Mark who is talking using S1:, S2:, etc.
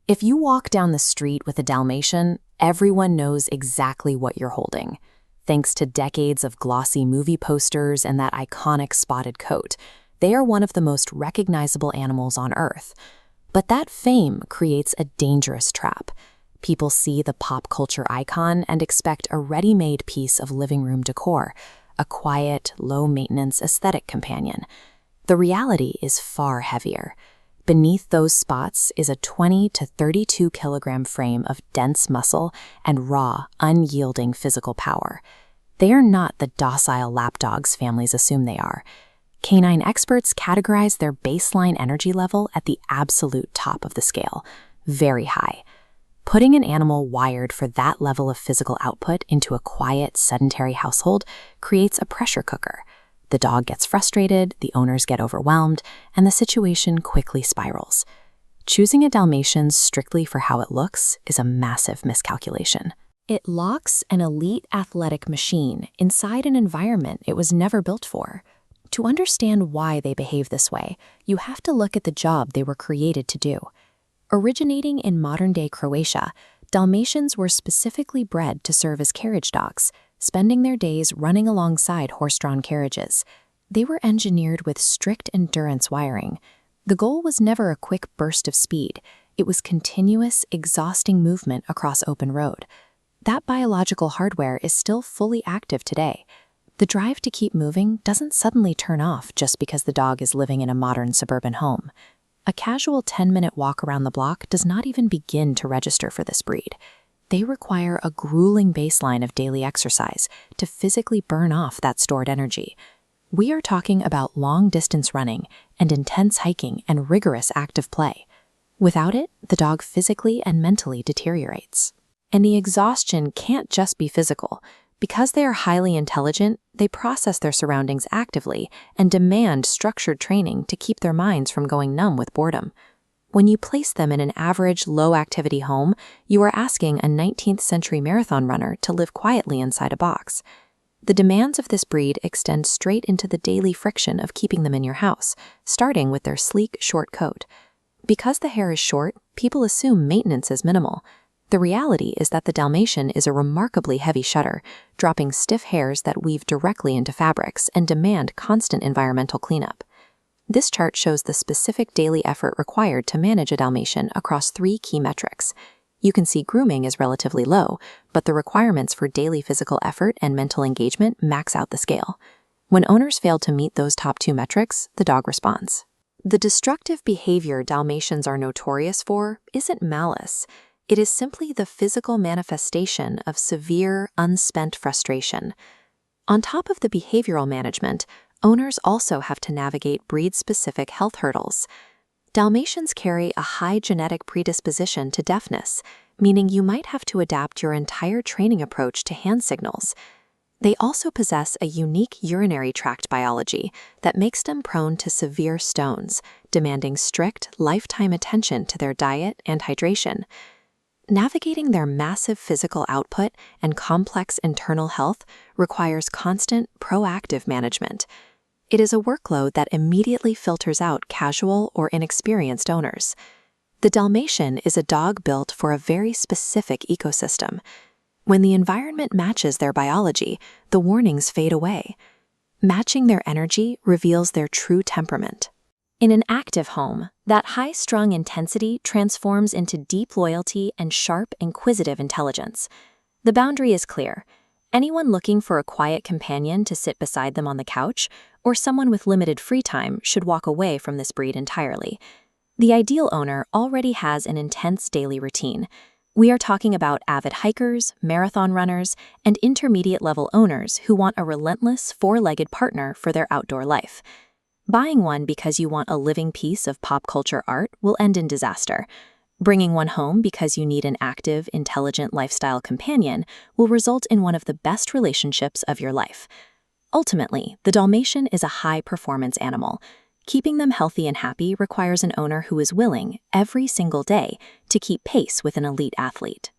S1: If you walk down the street with a Dalmatian, everyone knows exactly what you're holding. Thanks to decades of glossy movie posters and that iconic spotted coat, they are one of the most recognizable animals on Earth. But that fame creates a dangerous trap. People see the pop culture icon and expect a ready-made piece of living room decor, a quiet, low-maintenance aesthetic companion. The reality is far heavier. Beneath those spots is a 20 to 32 kilogram frame of dense muscle and raw, unyielding physical power. They are not the docile lapdogs families assume they are. Canine experts categorize their baseline energy level at the absolute top of the scale, very high. Putting an animal wired for that level of physical output into a quiet, sedentary household creates a pressure cooker. The dog gets frustrated, the owners get overwhelmed, and the situation quickly spirals. Choosing a Dalmatian strictly for how it looks is a massive miscalculation. It locks an elite athletic machine inside an environment it was never built for. To understand why they behave this way, you have to look at the job they were created to do. Originating in modern-day Croatia, Dalmatians were specifically bred to serve as carriage dogs, spending their days running alongside horse-drawn carriages. They were engineered with strict endurance wiring. The goal was never a quick burst of speed. It was continuous, exhausting movement across open road. That biological hardware is still fully active today. The drive to keep moving doesn't suddenly turn off just because the dog is living in a modern suburban home. A casual 10-minute walk around the block does not even begin to register for this breed. They require a grueling baseline of daily exercise to physically burn off that stored energy. We are talking about long-distance running and intense hiking and rigorous active play. Without it, the dog physically and mentally deteriorates. And the exhaustion can't just be physical. Because they are highly intelligent, they process their surroundings actively and demand structured training to keep their minds from going numb with boredom. When you place them in an average, low-activity home, you are asking a 19th century marathon runner to live quietly inside a box. The demands of this breed extend straight into the daily friction of keeping them in your house, starting with their sleek, short coat. Because the hair is short, people assume maintenance is minimal. The reality is that the Dalmatian is a remarkably heavy shedder, dropping stiff hairs that weave directly into fabrics and demand constant environmental cleanup. This chart shows the specific daily effort required to manage a Dalmatian across 3 key metrics. You can see grooming is relatively low, but the requirements for daily physical effort and mental engagement max out the scale. When owners fail to meet those top 2 metrics, the dog responds. The destructive behavior Dalmatians are notorious for isn't malice. It is simply the physical manifestation of severe, unspent frustration. On top of the behavioral management, owners also have to navigate breed-specific health hurdles. Dalmatians carry a high genetic predisposition to deafness, meaning you might have to adapt your entire training approach to hand signals. They also possess a unique urinary tract biology that makes them prone to severe stones, demanding strict, lifetime attention to their diet and hydration. Navigating their massive physical output and complex internal health requires constant, proactive management. It is a workload that immediately filters out casual or inexperienced owners. The Dalmatian is a dog built for a very specific ecosystem. When the environment matches their biology, the warnings fade away. Matching their energy reveals their true temperament. In an active home, that high-strung intensity transforms into deep loyalty and sharp, inquisitive intelligence. The boundary is clear. Anyone looking for a quiet companion to sit beside them on the couch, or someone with limited free time, should walk away from this breed entirely. The ideal owner already has an intense daily routine. We are talking about avid hikers, marathon runners, and intermediate-level owners who want a relentless, 4-legged partner for their outdoor life. Buying one because you want a living piece of pop culture art will end in disaster. Bringing one home because you need an active, intelligent lifestyle companion will result in one of the best relationships of your life. Ultimately, the Dalmatian is a high-performance animal. Keeping them healthy and happy requires an owner who is willing, every single day, to keep pace with an elite athlete.